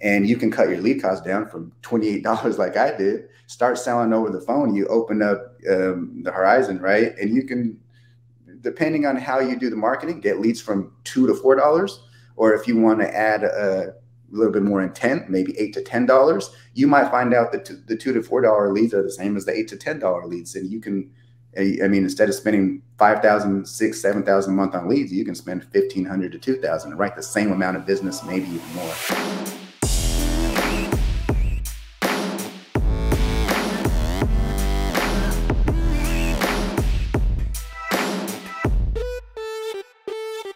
and you can cut your lead cost down from $28 like I did. Start selling over the phone. You open up the horizon, right? And you can, depending on how you do the marketing, get leads from $2 to $4. Or if you want to add a little bit more intent, maybe $8 to $10, you might find out that the $2 to $4 leads are the same as the $8 to $10 leads. And you can, I mean, instead of spending $5,000, $6,000, $7,000 a month on leads, you can spend $1,500 to $2,000 and write the same amount of business, maybe even more.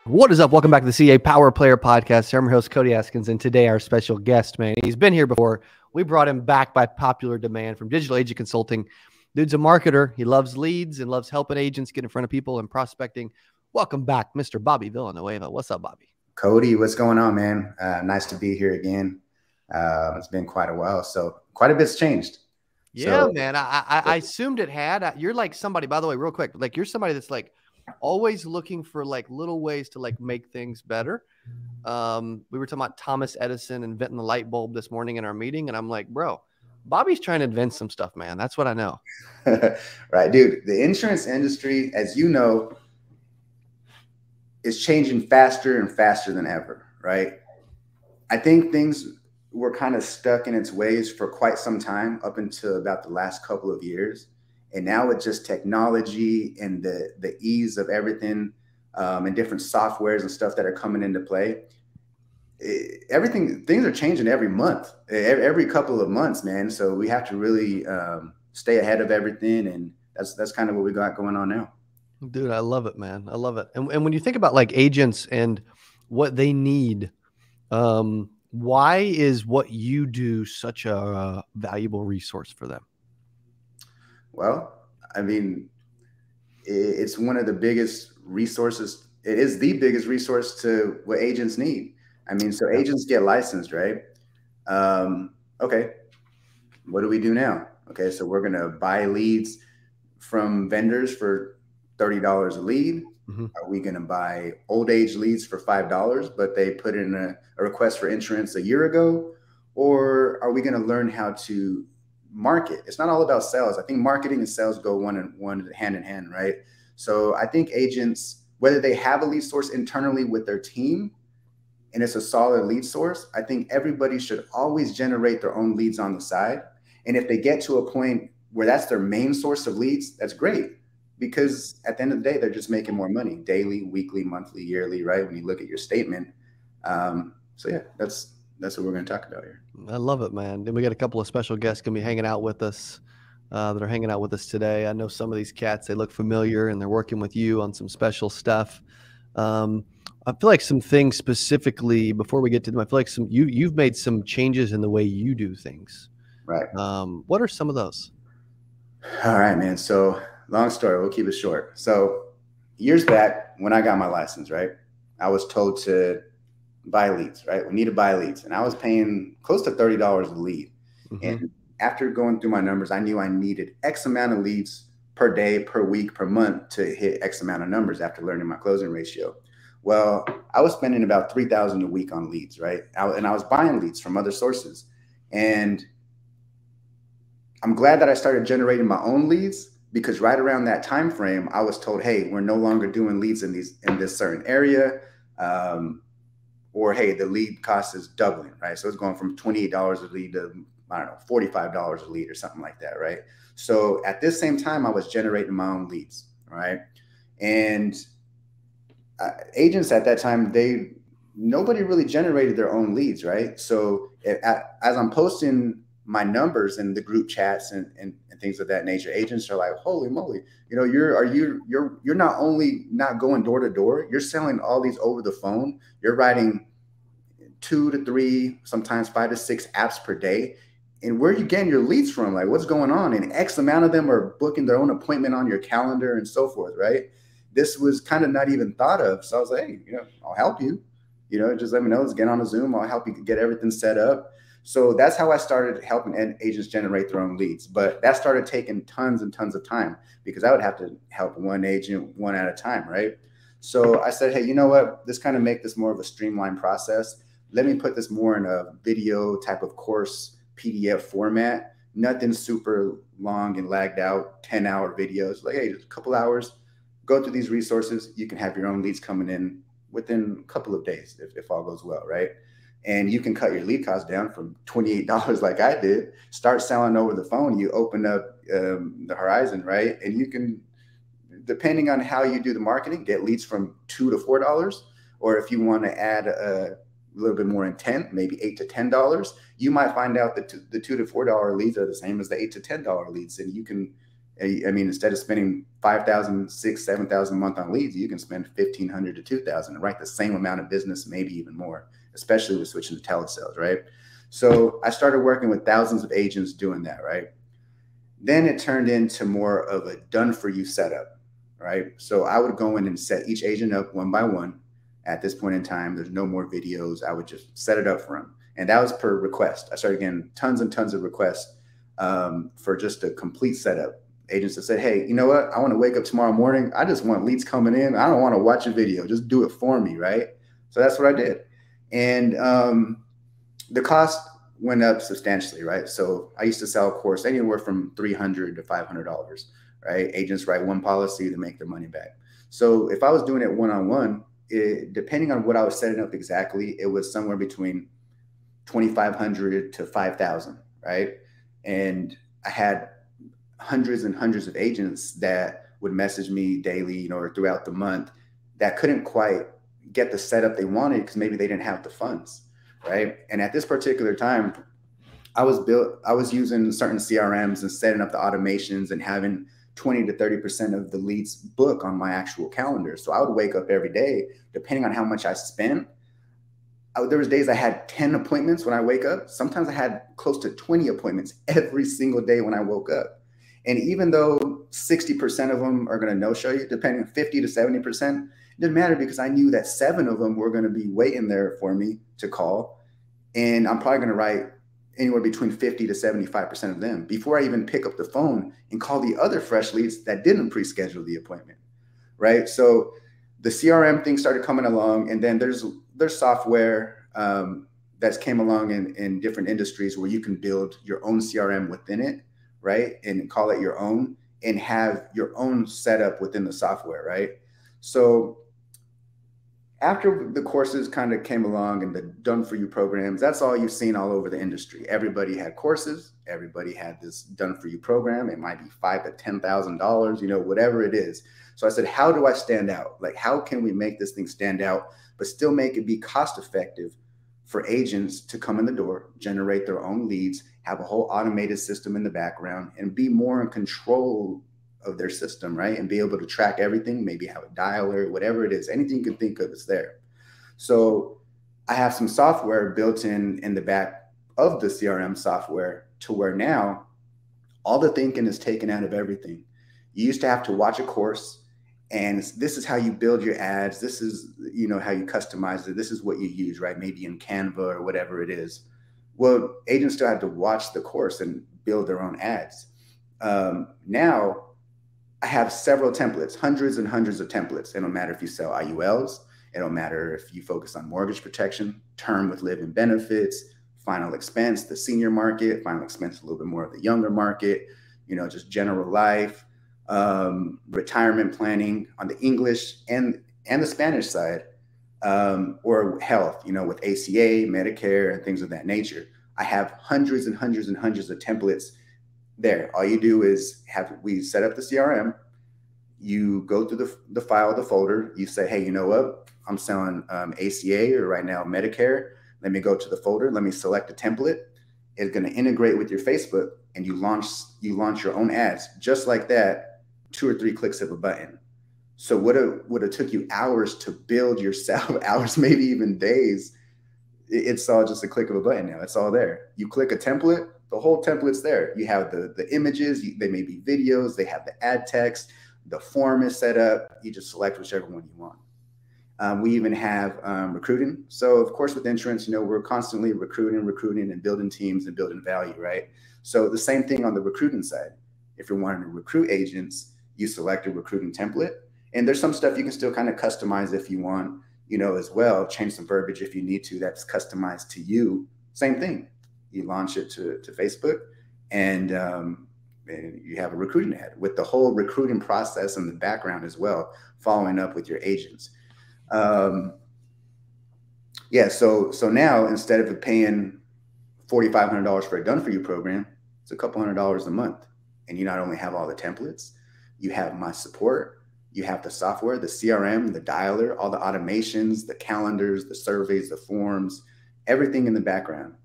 What is up? Welcome back to the CA Power Player Podcast. I'm your host, Cody Askins, and today our special guest, man, he's been here before. We brought him back by popular demand from Digital Agent Consulting. Dude's a marketer. He loves leads and loves helping agents get in front of people and prospecting. Welcome back, Mr. Bobby Villanueva. What's up, Bobby? Cody, what's going on, man? Nice to be here again. It's been quite a while, so quite a bit's changed. Yeah, so, man. I assumed it had. You're like somebody, by the way, real quick, like you're somebody that's like always looking for like little ways to like make things better. We were talking about Thomas Edison inventing the light bulb this morning in our meeting, and I'm like, bro, Bobby's trying to invent some stuff, man. That's what I know. Right, dude. The insurance industry, as you know, is changing faster and faster than ever, right? I think things were kind of stuck in its ways for quite some time, up until about the last couple of years. And now with just technology and the ease of everything, and different softwares and stuff that are coming into play, things are changing every month, every couple of months, man. So we have to really stay ahead of everything, and that's kind of what we got going on now. Dude, I love it, man. I love it. And when you think about like agents and what they need, why is what you do such a valuable resource for them? Well, I mean, it's one of the biggest resources. It is the biggest resource to what agents need. I mean, so agents get licensed, right? Okay, what do we do now? Okay, so we're going to buy leads from vendors for $30 a lead. Mm-hmm. Are we going to buy old age leads for $5, but they put in a request for insurance a year ago? Or are we going to learn how to market? It's not all about sales. I think marketing and sales go hand in hand, right? So I think agents, whether they have a lead source internally with their team and it's a solid lead source, I think everybody should always generate their own leads on the side. And if they get to a point where that's their main source of leads, that's great, because at the end of the day, they're just making more money daily, weekly, monthly, yearly, right? When you look at your statement. So yeah, that's what we're going to talk about here. I love it, man. Then we got a couple of special guests going to be hanging out with us that are hanging out with us today. I know some of these cats, they look familiar, and they're working with you on some special stuff. I feel like some things specifically, before we get to them, I feel like you've made some changes in the way you do things. Right. What are some of those? All right, man. So long story, we'll keep it short. So years back when I got my license, right, I was told to buy leads, right? We need to buy leads. And I was paying close to $30 a lead. Mm-hmm. And after going through my numbers, I knew I needed X amount of leads per day, per week, per month to hit X amount of numbers after learning my closing ratio. Well, I was spending about $3,000 a week on leads, right? And I was buying leads from other sources. And I'm glad that I started generating my own leads, because right around that time frame, I was told, hey, we're no longer doing leads in this certain area. Or, hey, the lead cost is doubling, right? So it's going from $28 a lead to, I don't know, $45 a lead or something like that, right? So at this same time, I was generating my own leads, right? And agents at that time, nobody really generated their own leads, right? So as I'm posting my numbers in the group chats and things of that nature, agents are like, holy moly, you're not only not going door to door, you're selling all these over the phone. You're writing 2 to 3, sometimes 5 to 6 apps per day. And where are you getting your leads from? Like, what's going on? And X amount of them are booking their own appointment on your calendar and so forth, right? This was kind of not even thought of. So I was like, hey, I'll help you. Just let me know. Let's get on a Zoom. I'll help you get everything set up. So that's how I started helping agents generate their own leads. But that started taking tons and tons of time, because I would have to help one agent one at a time, right? So I said, hey, you know what? Let's kind of make this more of a streamlined process. let me put this more in a video type of course PDF format, nothing super long and lagged out, 10-hour videos. Like, hey, just a couple hours, go through these resources. You can have your own leads coming in within a couple of days if all goes well, right? And you can cut your lead cost down from $28 like I did, start selling over the phone. You open up the horizon, right? And you can, depending on how you do the marketing, get leads from $2 to $4. Or if you want to add a little bit more intent, maybe $8 to $10, you might find out that the $2 to $4 leads are the same as the $8 to $10 leads. And you can, I mean, instead of spending $5,000, $6,000, $7,000 a month on leads, you can spend $1,500 to $2,000 and write the same amount of business, maybe even more, especially with switching to telesales, right? So I started working with thousands of agents doing that, right? Then it turned into more of a done-for-you setup, right? So I would go in and set each agent up one by one. At this point in time, there's no more videos. I would just set it up for them. And that was per request. I started getting tons and tons of requests for just a complete setup. Agents that said, hey, you know what? I want to wake up tomorrow morning. I just want leads coming in. I don't want to watch a video. Just do it for me, right? So that's what I did. And the cost went up substantially, right? So I used to sell a course anywhere from $300 to $500, right? Agents write one policy to make their money back. So if I was doing it one-on-one, depending on what I was setting up exactly, it was somewhere between $2,500 to $5,000, right? And I had hundreds and hundreds of agents that would message me daily, or throughout the month, that couldn't quite get the setup they wanted because maybe they didn't have the funds, right? And at this particular time, I was using certain CRMs and setting up the automations and having 20 to 30% of the leads book on my actual calendar. So I would wake up every day, depending on how much I spent. There was days I had 10 appointments when I wake up. Sometimes I had close to 20 appointments every single day when I woke up. And even though 60% of them are going to no-show you, depending on 50 to 70%, it didn't matter because I knew that 7 of them were going to be waiting there for me to call. And I'm probably going to write anywhere between 50 to 75% of them before I even pick up the phone and call the other fresh leads that didn't pre-schedule the appointment, right? So the CRM thing started coming along, and then there's software that's came along in different industries where you can build your own CRM within it, right? And call it your own and have your own setup within the software, right? So after the courses kind of came along and the done-for-you programs, that's all you've seen all over the industry. Everybody had courses. Everybody had this done-for-you program. It might be $5,000 to $10,000, whatever it is. So I said, how do I stand out? Like, how can we make this thing stand out, but still make it be cost-effective for agents to come in the door, generate their own leads, have a whole automated system in the background, and be more in control of their system, right? And be able to track everything, maybe have a dialer, whatever it is, anything you can think of is there. So I have some software built in the back of the CRM software to where now all the thinking is taken out of everything. You used to have to watch a course and this is how you build your ads. This is, how you customize it. This is what you use, right? Maybe in Canva or whatever it is. Well, agents still have to watch the course and build their own ads. Now I have several templates, hundreds and hundreds of templates. It don't matter if you sell IULs. It don't matter if you focus on mortgage protection, term with living benefits, final expense, the senior market, final expense, a little bit more of the younger market, just general life, retirement planning on the English and the Spanish side, or health, with ACA, Medicare, and things of that nature. I have hundreds and hundreds and hundreds of templates there. All you do is we set up the CRM, you go through the file, the folder, you say, hey, you know what? I'm selling ACA or right now Medicare. Let me go to the folder. Let me select a template. It's going to integrate with your Facebook and you launch your own ads just like that, 2 or 3 clicks of a button. So what it took you hours to build yourself, hours, maybe even days, it's all just a click of a button now. It's all there. You click a template, the whole template's there. You have the images, they may be videos, they have the ad text, the form is set up. You just select whichever one you want. We even have recruiting. So of course with insurance, we're constantly recruiting and building teams and building value, right? So the same thing on the recruiting side. If you're wanting to recruit agents, you select a recruiting template. And there's some stuff you can still kind of customize if you want. as well. Change some verbiage if you need to, that's customized to you. Same thing. You launch it to Facebook, and you have a recruiting ad with the whole recruiting process in the background as well, following up with your agents. Yeah, so now instead of paying $4,500 for a done for you program, it's a couple $100s a month. And you not only have all the templates, you have my support, you have the software, the CRM, the dialer, all the automations, the calendars, the surveys, the forms, everything in the background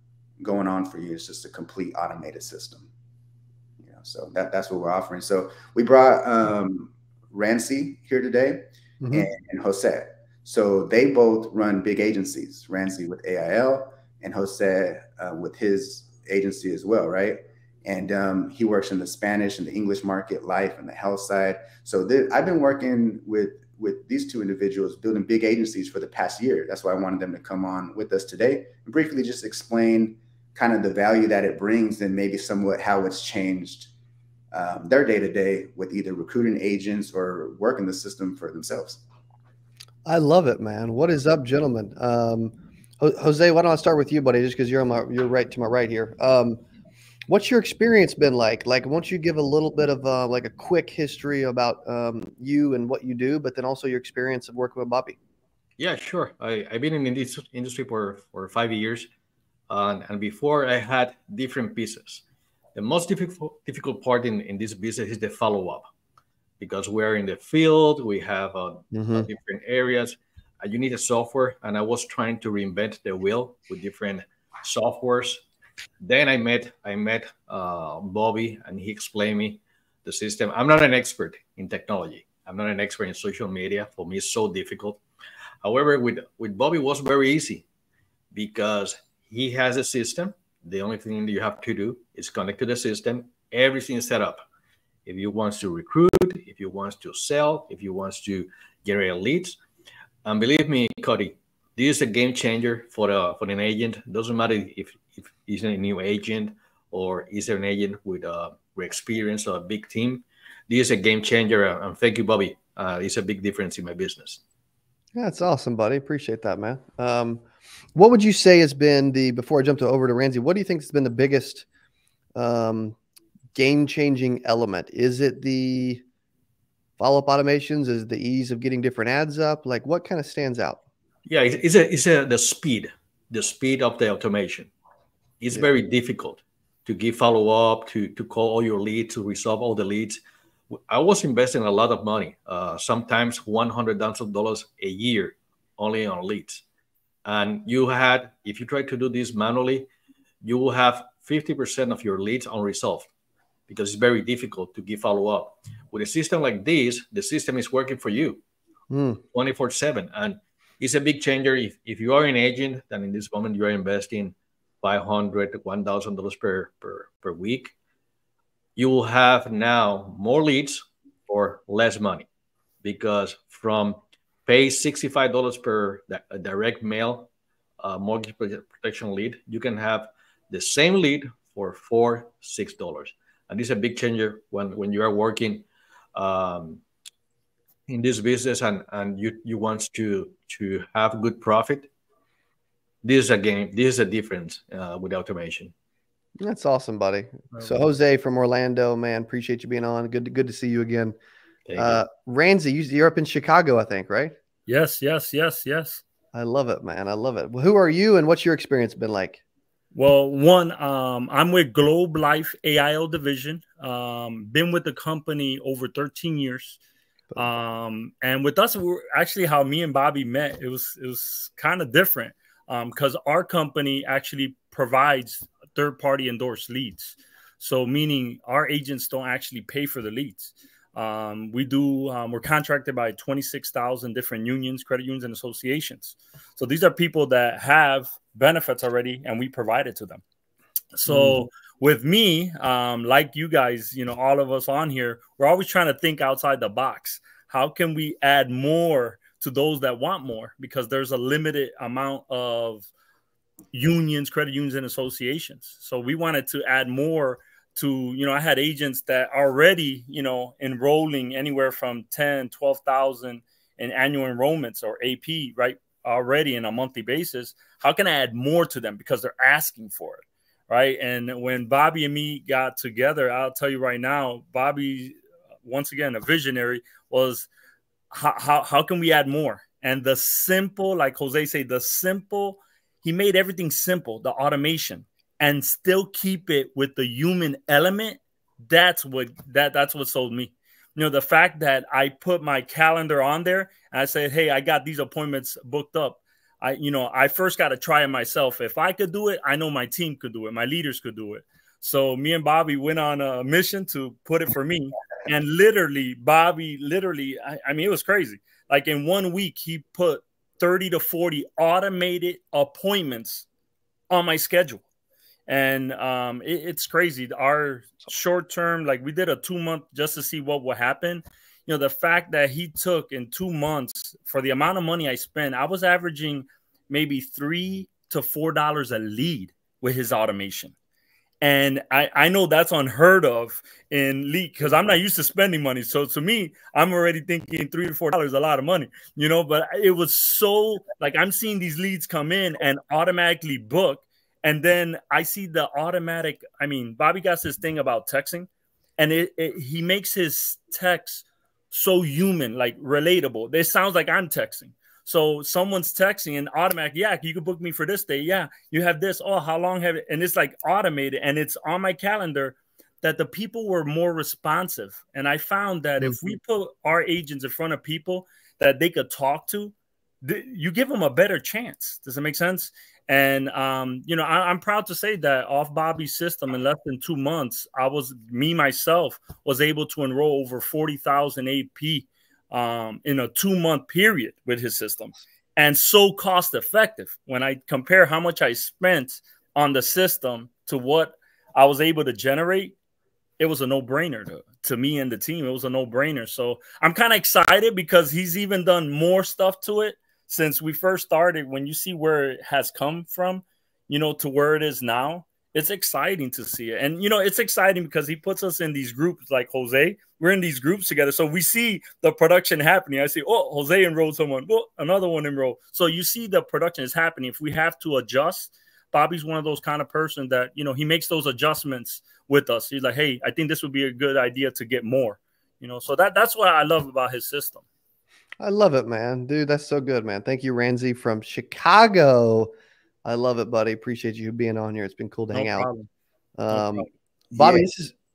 going on for you. It's just a complete automated system. So that's what we're offering. So we brought Rancy here today, and Jose. So they both run big agencies, Rancy with AIL and Jose with his agency as well, right? And he works in the Spanish and the English market, life and the health side. So I've been working with these two individuals building big agencies for the past year. That's why I wanted them to come on with us today and briefly just explain kind of the value that it brings and maybe somewhat how it's changed their day-to-day with either recruiting agents or working the system for themselves. I love it, man. What is up, gentlemen? Jose, why don't I start with you, buddy, just because you're right to my right here. What's your experience been like? Like, why don't you give a little bit of like a quick history about you and what you do, but then also your experience of working with Bobby? Yeah, sure. I've been in this industry for 5 years, and before I had different pieces. The most difficult part in this business is the follow-up, because we're in the field, we have different areas. You need a software, and I was trying to reinvent the wheel with different softwares. Then I met Bobby, and he explained me the system. I'm not an expert in technology. I'm not an expert in social media. For me, it's so difficult. However, with Bobby, it was very easy because he has a system. The only thing that you have to do is connect to the system. Everything is set up. If you want to recruit, if you want to sell, if you want to generate leads, and believe me, Cody, this is a game changer for an agent. Doesn't matter if he's a new agent or is an agent with experience or a big team. This is a game changer, and thank you, Bobby. It's a big difference in my business. Yeah, that's awesome, buddy. Appreciate that, man. What would you say has been before I jump over to Ramsey, what do you think has been the biggest game-changing element? Is it the follow-up automations? Is it the ease of getting different ads up? Like, what kind of stands out? Yeah, it's the speed of the automation. It's very difficult to give follow-up, to call all your leads, to resolve all the leads. I was investing a lot of money, sometimes $100,000 a year only on leads. And if you try to do this manually, you will have 50% of your leads unresolved because it's very difficult to give follow-up. With a system like this, the system is working for you 24/7. And it's a big changer. If you are an agent, then in this moment you are investing $500 to $1,000 per week, you will have now more leads for less money, because from pay $65 per direct mail mortgage protection lead, you can have the same lead for $6. And this is a big changer when you are working in this business and you want to have good profit. This is a game. This is a difference with automation. That's awesome, buddy. So Jose from Orlando, man, appreciate you being on. Good to see you again. Ramsey, you're up in Chicago, I think, right? Yes. I love it, man. I love it. Well, who are you and what's your experience been like? Well, I'm with Globe Life AIL division. Been with the company over 13 years. And with us, we're actually how me and Bobby met. It was kind of different because our company actually provides third-party endorsed leads. So meaning our agents don't actually pay for the leads. We're contracted by 26,000 different unions, credit unions, and associations. So these are people that have benefits already, and we provide it to them. So with me, like you guys, all of us on here, we're always trying to think outside the box. How can we add more to those that want more? Because there's a limited amount of unions, credit unions, and associations. So we wanted to add more to, I had agents that already, enrolling anywhere from 10, 12,000 in annual enrollments or AP, right? already on a monthly basis. How can I add more to them because they're asking for it, right? And when Bobby and me got together, I'll tell you right now, Bobby, once again, a visionary, was how can we add more? And the simple, like Jose say, the simple, he made everything simple, the automation, and still keep it with the human element. That's what sold me. You know, the fact that I put my calendar on there and I said, hey, I got these appointments booked up. I first got to try it myself. If I could do it, I know my team could do it. My leaders could do it. So me and Bobby went on a mission to put it for me. And literally, Bobby, I mean, it was crazy. Like in 1 week, he put 30 to 40 automated appointments on my schedule. And it's crazy. Our short term, like we did a 2 month just to see what would happen. You know, the fact that he took in 2 months for the amount of money I spent, I was averaging maybe $3 to $4 a lead with his automation. And I know that's unheard of in lead because I'm not used to spending money. So to me, I'm already thinking $3 to $4 a lot of money, you know, but it was so like I'm seeing these leads come in and automatically book. And then I see the automatic. I mean, Bobby got this thing about texting, and he makes his text so human, like relatable. It sounds like I'm texting. So someone's texting and automatic, yeah, you could book me for this day. Yeah, you have this. Oh, how long have it? And it's like automated, and it's on my calendar that the people were more responsive. And I found that if we put our agents in front of people that they could talk to, you give them a better chance. Does that make sense? And, you know, I'm proud to say that off Bobby's system in less than 2 months, myself was able to enroll over 40,000 AP in a 2 month period with his system, and so cost effective. When I compare how much I spent on the system to what I was able to generate, it was a no brainer to me and the team. It was a no brainer. So I'm kind of excited because he's even done more stuff to it since we first started. When you see where it has come from, you know, to where it is now, it's exciting to see it. And, you know, it's exciting because he puts us in these groups like Jose. We're in these groups together. So we see the production happening. I see, oh, Jose enrolled someone. Oh, another one enrolled. So you see the production is happening. If we have to adjust, Bobby's one of those kind of person that, you know, he makes those adjustments with us. He's like, hey, I think this would be a good idea to get more, you know. So that's what I love about his system. I love it, man. Dude, that's so good, man. Thank you, Ramsey from Chicago. I love it, buddy. Appreciate you being on here. It's been cool to hang out. Bobby, yeah.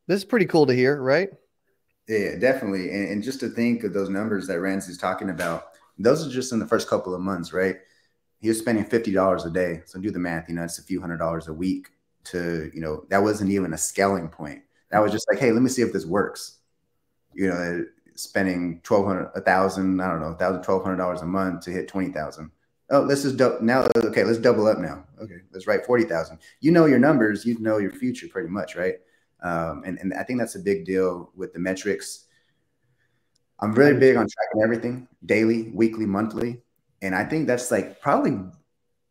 this is pretty cool to hear, right? Yeah, definitely. And just to think of those numbers that Ramsey's talking about, those are just in the first couple of months, right? He was spending $50 a day. So do the math, you know, it's a few $100s a week to, you know, that wasn't even a scaling point. That was just like, hey, let me see if this works. You know, spending $1,200, $1,000, I don't know, $1,000, $1,200 a month to hit 20,000. Oh, let's just now. Okay, let's double up now. Okay, let's write 40,000. You know your numbers, you know your future pretty much, right? And I think that's a big deal with the metrics. I'm really big on tracking everything daily, weekly, monthly, and I think that's like probably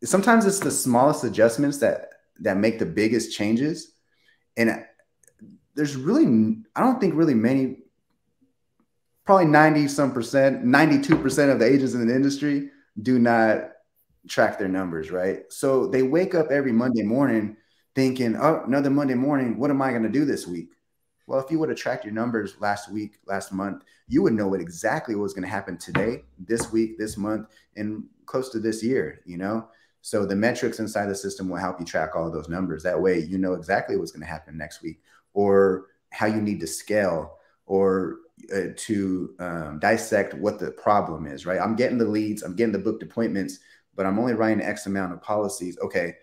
sometimes it's the smallest adjustments that make the biggest changes. And there's really, I don't think really many, probably 90% 92% of the agents in the industry do not track their numbers, right? So they wake up every Monday morning thinking, oh, another Monday morning, what am I going to do this week? Well, if you would have tracked your numbers last week, last month, you would know what exactly was going to happen today, this week, this month, and close to this year, you know? So the metrics inside the system will help you track all of those numbers. That way, you know exactly what's going to happen next week, or how you need to scale, or to dissect what the problem is, right? I'm getting the leads, I'm getting the booked appointments, but I'm only writing X amount of policies. Okay,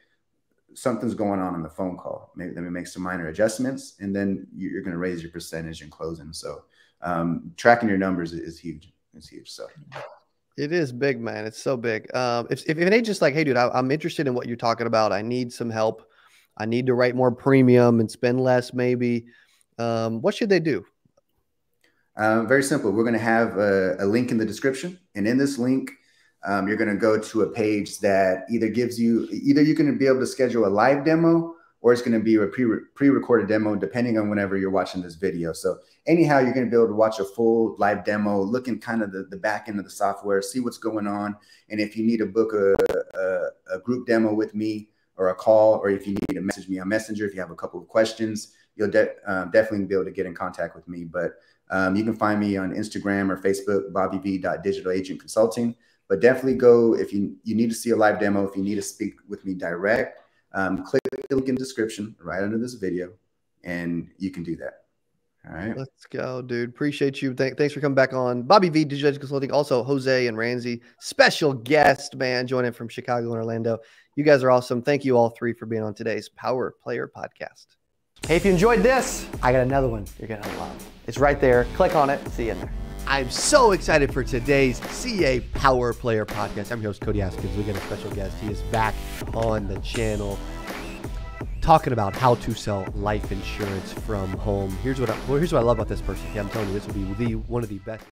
something's going on the phone call. Maybe let me make some minor adjustments, and then you're going to raise your percentage in closing. So tracking your numbers is huge. It's huge. So it is big, man. It's so big. If an agent's like, hey, dude, I'm interested in what you're talking about. I need some help. I need to write more premium and spend less, maybe. What should they do? Very simple. We're going to have a link in the description. And in this link, you're going to go to a page that either gives you, either you can be able to schedule a live demo, or it's going to be a pre-recorded demo, depending on whenever you're watching this video. So anyhow, you're going to be able to watch a full live demo, look in kind of the back end of the software, see what's going on. And if you need to book a group demo with me or a call, or if you need to message me on Messenger, if you have a couple of questions, you'll definitely be able to get in contact with me. But you can find me on Instagram or Facebook, bobbyv.digitalagentconsulting. But definitely go, if you need to see a live demo, if you need to speak with me direct, click the link in the description right under this video, and you can do that. All right. Let's go, dude. Appreciate you. Thanks for coming back on. Bobby V, Digital Agent Consulting. Also, Jose and Ramsey, special guest, man, joining from Chicago and Orlando. You guys are awesome. Thank you all three for being on today's Power Player Podcast. Hey, if you enjoyed this, I got another one you're going to love. It's right there. Click on it. See you in there. I'm so excited for today's CA Power Player Podcast. I'm your host, Cody Askins. We got a special guest. He is back on the channel talking about how to sell life insurance from home. Here's what I love about this person. Yeah, I'm telling you, this will be one of the best.